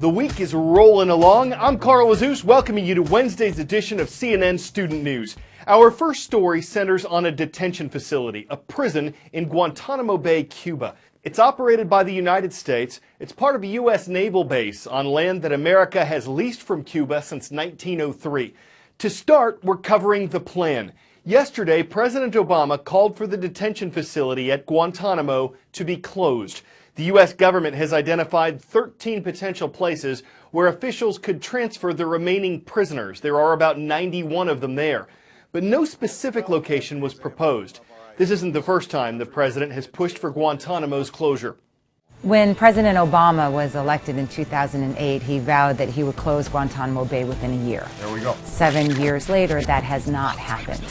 The week is rolling along. I'm Carl Azus, welcoming you to Wednesday's edition of CNN Student News. Our first story centers on a detention facility, a prison in Guantanamo Bay, Cuba. It's operated by the United States. It's part of a U.S. naval base on land that America has leased from Cuba since 1903. To start, we're covering the plan. Yesterday, President Obama called for the detention facility at Guantanamo to be closed. The U.S. government has identified 13 potential places where officials could transfer the remaining prisoners. There are about 91 of them there. But no specific location was proposed. This isn't the first time the president has pushed for Guantanamo's closure. When President Obama was elected in 2008, he vowed that he would close Guantanamo Bay within a year. There we go. 7 years later, that has not happened.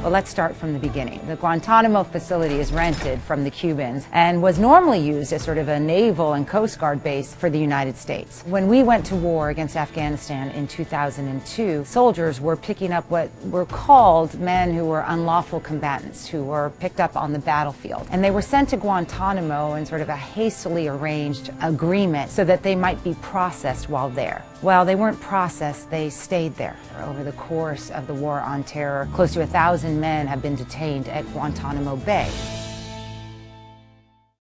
Well, let's start from the beginning. The Guantanamo facility is rented from the Cubans and was normally used as sort of a naval and Coast Guard base for the United States. When we went to war against Afghanistan in 2002, soldiers were picking up what were called men who were unlawful combatants, who were picked up on the battlefield. And they were sent to Guantanamo in sort of a hastily arranged agreement so that they might be processed while there. Well, they weren't processed, they stayed there. Over the course of the War on Terror, close to 1,000 men have been detained at Guantanamo Bay.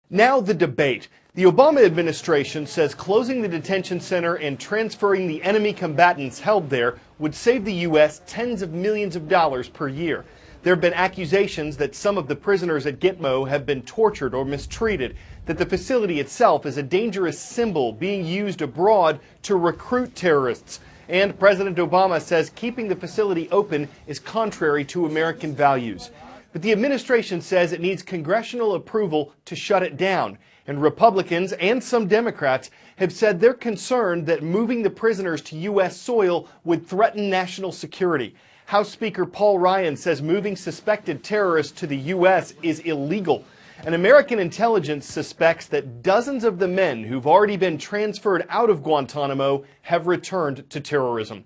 Now the debate. The Obama administration says closing the detention center and transferring the enemy combatants held there would save the U.S. tens of millions of dollars per year. There have been accusations that some of the prisoners at Gitmo have been tortured or mistreated, that the facility itself is a dangerous symbol being used abroad to recruit terrorists. And President Obama says keeping the facility open is contrary to American values. But the administration says it needs congressional approval to shut it down. And Republicans and some Democrats have said they're concerned that moving the prisoners to U.S. soil would threaten national security. House Speaker Paul Ryan says moving suspected terrorists to the U.S. is illegal. And American intelligence suspects that dozens of the men who've already been transferred out of Guantanamo have returned to terrorism.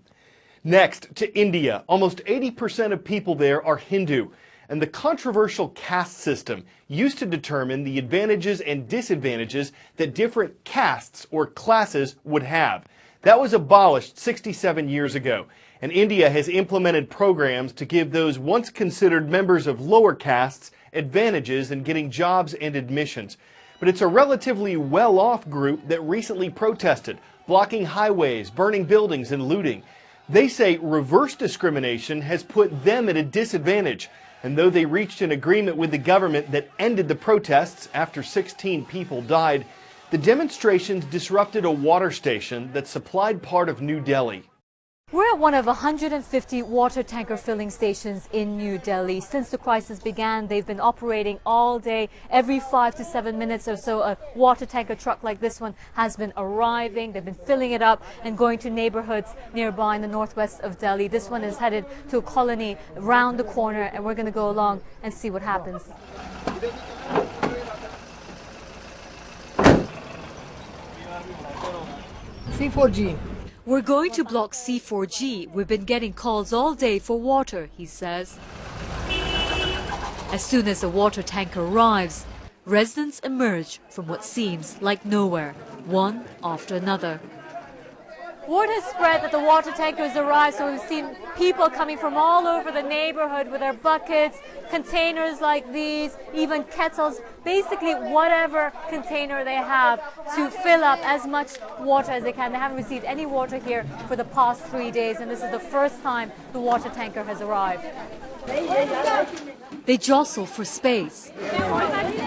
Next, to India. Almost 80% of people there are Hindu. And the controversial caste system used to determine the advantages and disadvantages that different castes or classes would have. That was abolished 67 years ago. And India has implemented programs to give those once considered members of lower castes advantages in getting jobs and admissions. But it's a relatively well-off group that recently protested, blocking highways, burning buildings, and looting. They say reverse discrimination has put them at a disadvantage. And though they reached an agreement with the government that ended the protests after 16 people died, the demonstrations disrupted a water station that supplied part of New Delhi. We're at one of 150 water tanker filling stations in New Delhi. Since the crisis began, they've been operating all day. Every 5 to 7 minutes or so, a water tanker truck like this one has been arriving. They've been filling it up and going to neighborhoods nearby in the northwest of Delhi. This one is headed to a colony around the corner, and we're going to go along and see what happens. C4G. We're going to block C4G. We've been getting calls all day for water, he says. As soon as the water tanker arrives, residents emerge from what seems like nowhere, one after another. Word has spread that the water tanker has arrived, so we've seen people coming from all over the neighborhood with their buckets, containers like these, even kettles, basically whatever container they have to fill up as much water as they can. They haven't received any water here for the past 3 days, and this is the first time the water tanker has arrived. They jostle for space.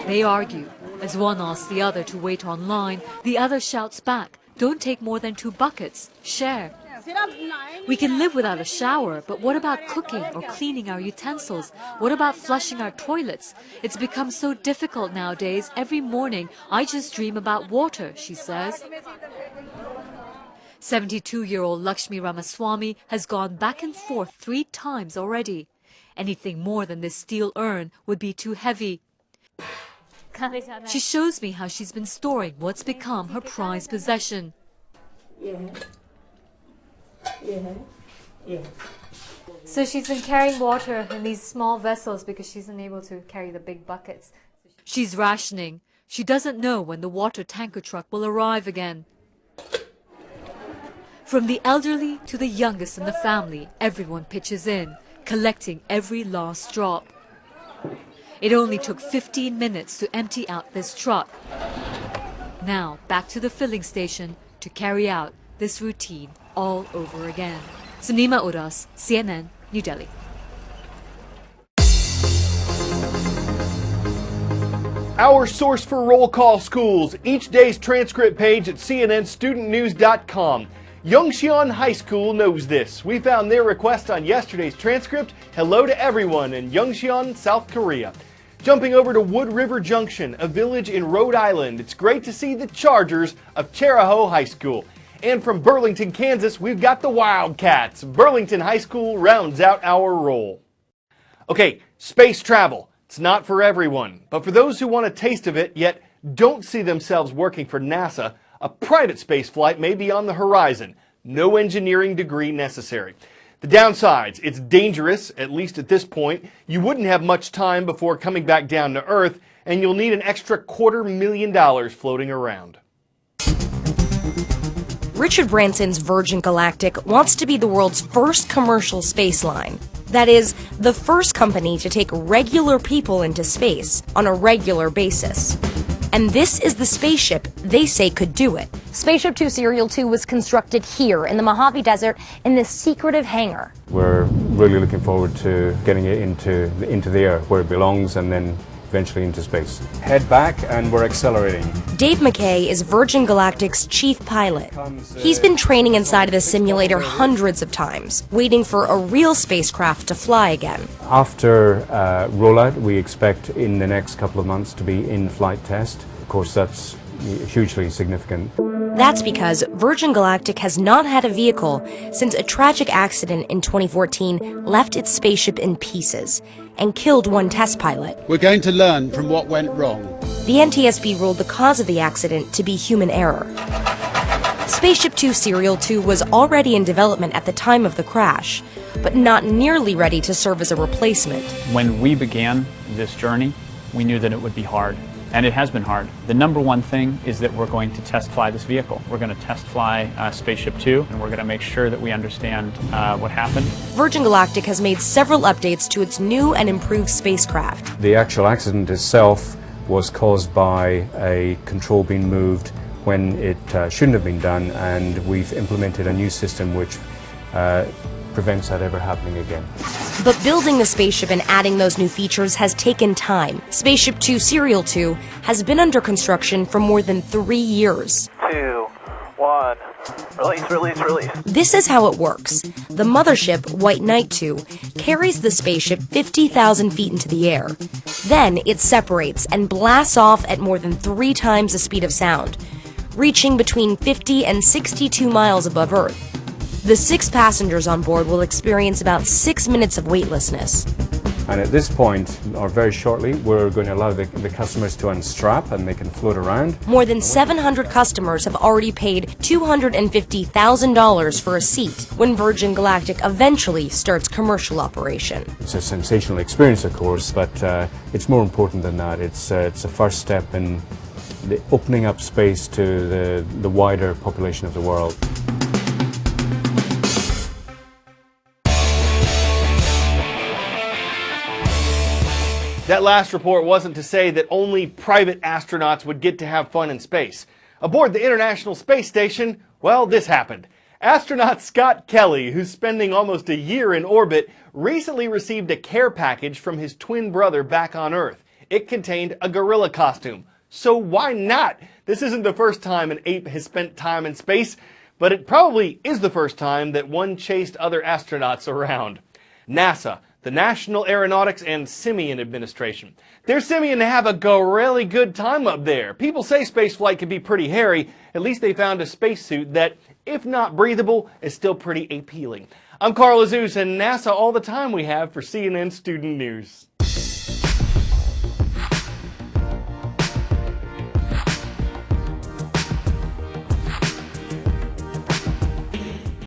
They argue. As one asks the other to wait online, the other shouts back, "Don't take more than 2 buckets. Share." We can live without a shower, but what about cooking or cleaning our utensils? What about flushing our toilets? It's become so difficult nowadays. Every morning, I just dream about water, she says. 72-year-old Lakshmi Ramaswamy has gone back and forth 3 times already. Anything more than this steel urn would be too heavy. She shows me how she's been storing what's become her prized possession. So she's been carrying water in these small vessels because she's unable to carry the big buckets. She's rationing. She doesn't know when the water tanker truck will arrive again. From the elderly to the youngest in the family, everyone pitches in, collecting every last drop. It only took 15 minutes to empty out this truck. Now back to the filling station to carry out this routine all over again. Sunima Uras, CNN, New Delhi. Our source for roll call schools, each day's transcript page at cnnstudentnews.com. Yongcheon High School knows this. We found their request on yesterday's transcript. Hello to everyone in Yongcheon, South Korea. Jumping over to Wood River Junction, a village in Rhode Island. It's great to see the Chargers of Cherahoe High School. And from Burlington, Kansas, we've got the Wildcats. Burlington High School rounds out our roll. Okay, space travel. It's not for everyone, but for those who want a taste of it, yet don't see themselves working for NASA, a private space flight may be on the horizon. No engineering degree necessary. The downsides, it's dangerous, at least at this point. You wouldn't have much time before coming back down to Earth, and you'll need an extra $250,000 floating around. Richard Branson's Virgin Galactic wants to be the world's first commercial space line. That is, the first company to take regular people into space on a regular basis. And this is the spaceship they say could do it. Spaceship Two Serial 2 was constructed here in the Mojave Desert in this secretive hangar. We're really looking forward to getting it into the air where it belongs and then eventually into space. Head back and we're accelerating. Dave McKay is Virgin Galactic's chief pilot. He's been training inside of the simulator hundreds of times, waiting for a real spacecraft to fly again. After rollout, we expect in the next couple of months to be in flight test. Of course, that's hugely significant. That's because Virgin Galactic has not had a vehicle since a tragic accident in 2014 left its spaceship in pieces and killed one test pilot. We're going to learn from what went wrong. The NTSB ruled the cause of the accident to be human error. Spaceship Two Serial 2 was already in development at the time of the crash, but not nearly ready to serve as a replacement. When we began this journey, we knew that it would be hard. And it has been hard. The number one thing is that we're going to test fly this vehicle. We're going to test fly Spaceship 2, and we're going to make sure that we understand what happened. Virgin Galactic has made several updates to its new and improved spacecraft. The actual accident itself was caused by a control being moved when it shouldn't have been done, and we've implemented a new system which prevents that ever happening again. But building the spaceship and adding those new features has taken time. Spaceship Two Serial 2 has been under construction for more than 3 years. 2, 1, release, release, release. This is how it works. The mothership, White Knight 2, carries the spaceship 50,000 feet into the air. Then it separates and blasts off at more than 3 times the speed of sound, reaching between 50 and 62 miles above Earth. The 6 passengers on board will experience about 6 minutes of weightlessness. And at this point, or very shortly, we're going to allow the customers to unstrap and they can float around. More than 700 customers have already paid $250,000 for a seat when Virgin Galactic eventually starts commercial operation. It's a sensational experience, of course, but it's more important than that. It's a first step in the opening up space to the wider population of the world. That last report wasn't to say that only private astronauts would get to have fun in space. Aboard the International Space Station, well, this happened. Astronaut Scott Kelly, who's spending almost a year in orbit, recently received a care package from his twin brother back on Earth. It contained a gorilla costume. So why not? This isn't the first time an ape has spent time in space, but it probably is the first time that one chased other astronauts around. NASA, the National Aeronautics and Simian Administration. They're simian to have a really good time up there. People say spaceflight can be pretty hairy. At least they found a spacesuit that, if not breathable, is still pretty appealing. I'm Carl Azus, and NASA all the time we have for CNN Student News.